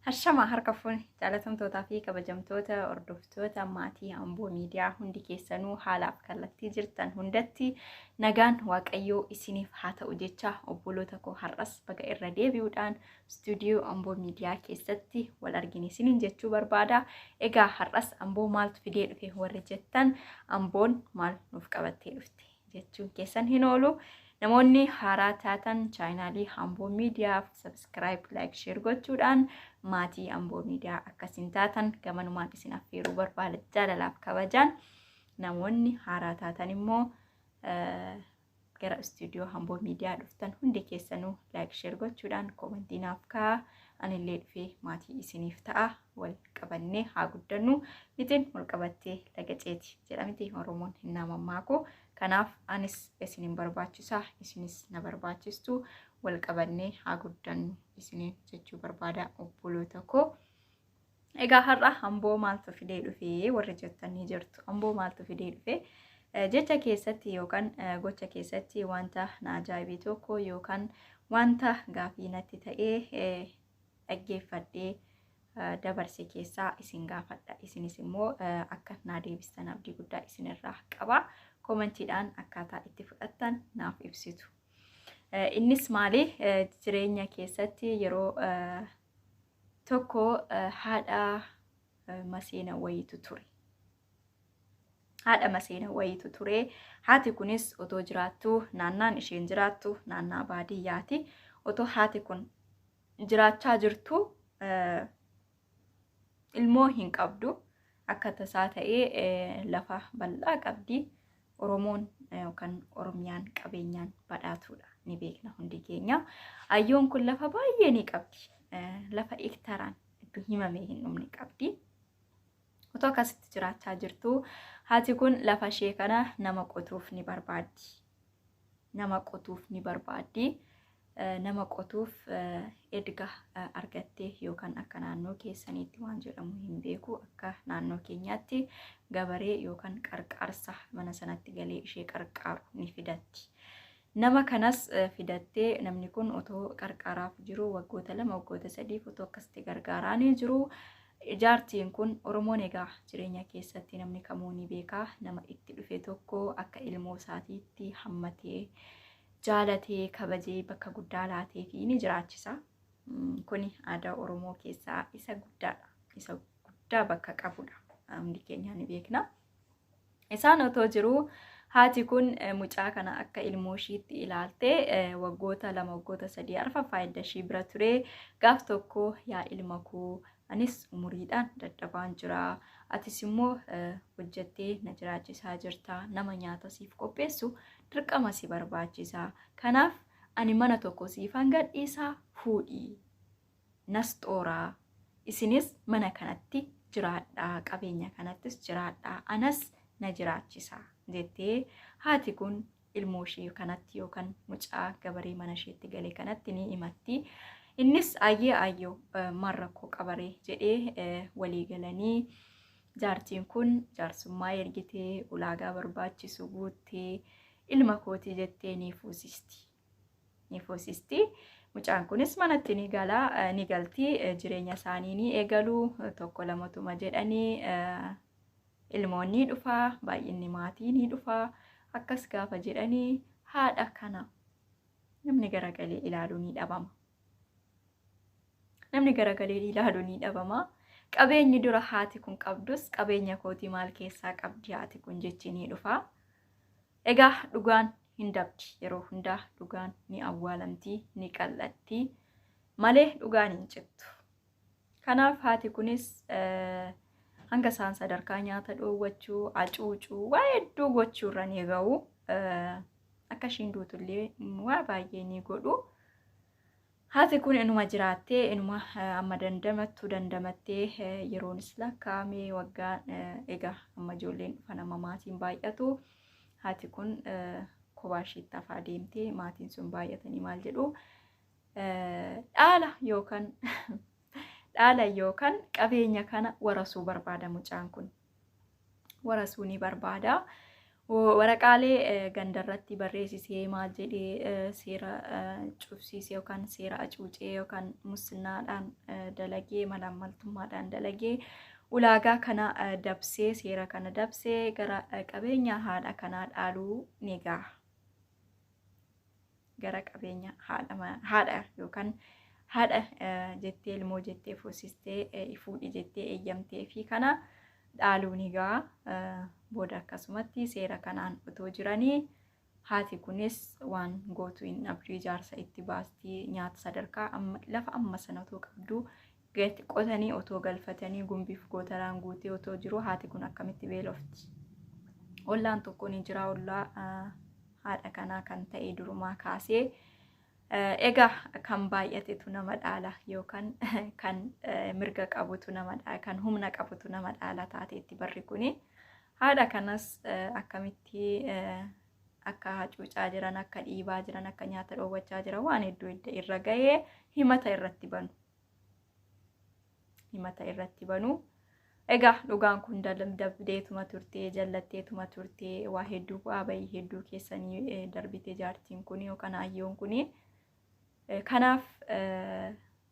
Hashama harka fuuni jaalatamtootaa fi kabajamtoota hordoftoota maatii Amboo Miidiyaa hundi keessanuu haalaaf kallattii jirtan hundatti nagaan Waaqayyoo isiniif haa ta'u jecha obboloota koo har'as baga irra deebi'uudhaan istuudiyoo Amboo Miidiyaa keessatti wal argine isiniin jechuu barbaada. Egaa har'as Amboo maaltu fidee dhufe warri jettan Amboon maal nuuf qabattee dhufte jechuun keessan hin oolu. Namoonni haaraa taatan chaanaalii Amboo Miidiyaaf subscribe, like, share gochuudhaan maatii Amboo Miidiyaa akkasiin taatan gamanumaan isin affeeruu barbaada jaalalaaf kabajaan. Namoonni haaraa taatan immoo gara istuudiyoo Amboo Miidiyaa dhuftan hundi keessanuu like, share gochuudhaan komentii naaf kaa'aa. Anillee dhufee maatii isiniif ta'a wal qabannee haa guddannu. Mitiin wal qabattee laga ceeti jedhamti Oromoon hin naamamaaku. Kanaaf anis isinin barbaachisaa isinis na barbaachistu wal qabannee haa guddannu isiniin jechuu barbaada obboloota koo. Egaa har'a Amboo maaltu fidee dhufee warri jettanii jirtu. Amboo maaltu fidee dhufee jecha keessatti yookaan gocha keessatti wanta na ajaa'ibe tokko yookaan wanta gaafii natti ta'ee dhaggeeffadhee dabarse keessaa isin gaafadha. Isinis immoo akka naa deebistan abdii guddaa isinirraa qaba. Komentiidhaan akkaataa itti fudhattan naaf ibsitu. Innis maali? Jireenya keessatti yeroo tokko haadha maseena wayitu ture. Haadha maseena wayitu ture. Haati kunis otoo jiraattu naannaan isheen jiraattu naannaa baadiyyaati. Otoo haati kun jiraachaa jirtu ilmoo hin qabdu. Akka tasaa ta'ee lafa bal'aa qabdi. Oromoon yookaan Oromiyaan qabeenyaan badhaatuudha. Ni beekna hundi keenya. Ayyoon kun lafa baay'ee ni qabdi. Lafa hektaaraan iddoo himamee hin dhumne qabdi. Otoo akkasitti jiraachaa jirtu haati kun lafa ishee kana nama qotuuf ni barbaaddi. Nama qotuuf ni barbaaddi. Nama qotuuf erga argattee yookaan akka naannoo keessaniitti waan jedhamu hin beeku. Akka naannoo keenyaatti gabaree yookaan qarqaarsa mana sanatti galee ishee qarqaaru ni fidatti. Nama kanas fidattee namni kun otoo qarqaaraaf jiru waggoota 2 waggoota 3 otoo akkasitti gargaaraanii jiru. Jaartiin kun Oromoon egaa jireenya keessatti namni kamuu ni beeka. Nama itti dhufe tokko akka ilmoo isaatiitti hammatee jaalatee kabajee bakka guddaa laatee fi ni jiraachisa. Kuni aadaa Oromoo keessaa isa guddaadha. Isa guddaa bakka qabudha. Hundi keenya ni beekna. Isaan otoo jiru haati kun mucaa kana akka ilmoo ishiitti ilaaltee waggoota 2 waggoota 3 arfaffaa edda ishii bira ture. Gaaf tokko yaa ilma koo anis umuriidhaan dadhabaan jira. Atis immoo hojjettee na jiraachisaa jirta. Nama nyaata siif qopheessu dirqama si barbaachisa. Kanaaf ani mana tokko siifan gadhiisaa fuudhii. Nas xooraa. Isinis mana kanatti jiraadhaa. Qabeenya kanattis jiraadhaa. Anas na jiraachisa jettee haati kun ilmoo ishee kanatti yookaan mucaa gabaree mana isheetti gale kanatti ni himatti. Innis ayyoo marrakkoo qabaree jedhee walii galanii jaartiin kun jaarsummaa ergitee ulaagaa barbaachisu guuttee ilma kootii jettee ni fuusisti. Mucaan kunis manatti ni galti. Jireenya isaanii ni eegalu. 1-2 jedhanii ilmoonni dhufaa. Baay'inni maatii ni dhufaa. Akkas gaafa jedhanii haadha kana namni garagalee ilaaluu ni dhabama. Namni garagalee ilaaluu ni dhabama. Qabeenyi dura haati kun qabdus qabeenya kootii maal keessaa qabdi haati kun jechi ni dhufaa. Egaa dhugaan hin dabdi. Yeroo hundaa dhugaan ni awwaalamti, ni qal'atti malee dhugaan hin cittu. Kanaaf haati kunis hanga isaan sadarkaa nyaata dhoowwachuu, hacuucuu, waa hedduu gochuurra ni ga'u. Akka ishiin duutullee waa baay'ee ni godhu. Haati kun inuma jiraattee inuma amma dandamattee yeroonis lakkaa'amee waggaan egaa amma ijoolleen dhufan amma maatiin baay'atu. Haati kun kophaa ishiitti hafaa deemtee maatiin sun baay'atanii maal jedhu dhaala yookaan qabeenya kana warasuu barbaada mucaan kun. Warasuu ni barbaada. waraqaalee gandarratti barreessisee maal jedhee seera cufsiisee yookaan seera acuucee yookaan musnaadhaan dalagee malaammaltummaadhaan dalagee ulaagaa kana dabsee seera kana dabsee gara qabeenya haadha kanaa dhaaluu ni ga'a. Gara qabeenya haadha yookaan haadha jettee ilmoo jettee fuusistee fuudhi jettee eeyyamtee fi kana dhaaluu ni ga'a. Booda akkasumatti seera kanaan otoo jiranii haati kunis waan gootu hin dhabdu ijaarsa itti baastii nyaata sadarkaa lafa amma sana otoo qabdu qotanii otoo galfatanii gumbiif gootaraan guutee otoo jiru haati kun akkamitti beelofti. Ollaan tokko ni jira ollaa haadha kanaa kan ta'e durumaa kaasee egaa kan baay'atetu nama dhaala yookaan kan mirga qabutu nama dhaala kan humna qabutu nama dhaala taateetti barri kuni. Haadha kanas akkamitti akka hacuucaa jiran akka dhiibaa jiran akka nyaata dhoowwachaa jiran waan hedduu irra gahee himata irratti banu. Egaa dhugaan kun dabdeetuma turtee jallatteetuma turtee waa hedduu bu'aa bahii hedduu keessanii darbite jaartiin kun yookaan hayyoon kun. Kanaaf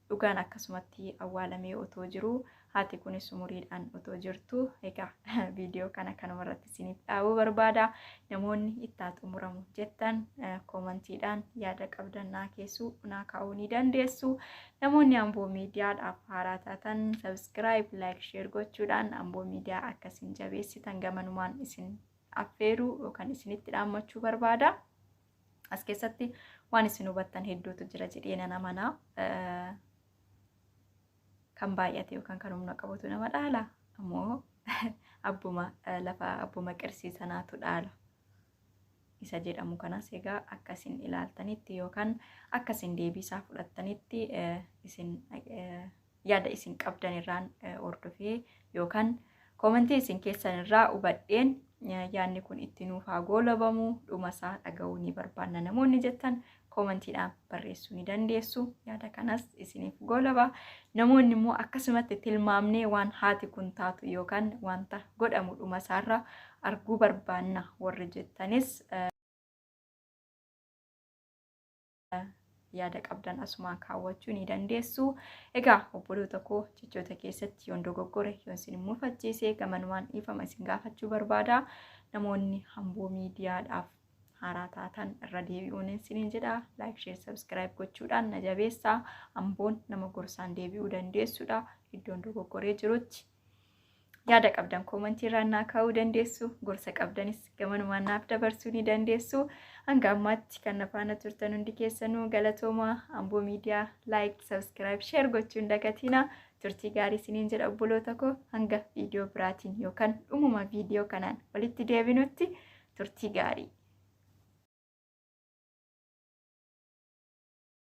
dhugaan akkasumatti awwaalamee otoo jiru haati kunis umuriidhaan otoo jirtu. Egaa viidiyoo kana kanumarratti isiniif dhaabuu barbaada. Namoonni itti xumuramu jettan koomantiidhaan yaada qabdan naa keessu naa kaa'uu ni dandeessu. Namoonni Amboo Miidiyaadhaaf haaraa taatan subscribe, like, share gochuudhaan Amboo Miidiyaa akkasiin jabeessitan gamanumaan isin affeeruu yookaan isinitti dhaammachuu barbaada. As keessatti waan isin hubattan hedduutu jira jedhee nan amanaa. Kan baay'ate yookaan kan humna qabutu nama dhaala. Ammoo abbuma qirsiisanaatu dhaala. Isa jedhamu kanas egaa akkasiin ilaaltanitti yookaan akkasiin deebisaa fudhattanitti yaada isin qabdan irraan hordofee yookaan koomentii isin keessan irraa hubadheen yaadni kun itti nuuf haa goolabamu dhumasaa dhaga'uu ni barbaanna namoonni jettan koomentiidhaan barreessuu ni dandeessu. Yaada kanas isiniif goolaba. Namoonni immoo akkasumatti tilmaamnee waan haati kun taatu yookaan wanta godhamu dhumasaarra arguu barbaanna warri jettanis yaada qabdan asumaan kaawwachuu ni dandeessu. Egaa obboloota koo jechoota keessatti yoon dogoggore yoon isin mufachiisee gamanumaan dhiifama isin gaafachuu barbaada. Namoonni Amboo Miidiyaadhaaf haaraa taatan irra deebi'uun isiniin jedha. Like, share, subscribe gochuudhaan na jabeessaa. Amboon nama gorsaan deebi'uu dandeessudha. Iddoon dogoggoree jirutti yaada qabdan koomentii irraan naa kaa'uu dandeessu. Gorsa qabdanis gamanumaan naaf dabarsuu ni dandeessu. Hanga ammaatti kan na faana turtan hundi keessanuu galatooma. Amboo Miidiyaa like, subscribe, share gochuun dagatina. Turtii gaarii isiniin jedha obboloota koo. Hanga viidiyoo biraatiin yookaan dhumuma viidiyoo kanaan walitti deebinutti turtii gaarii.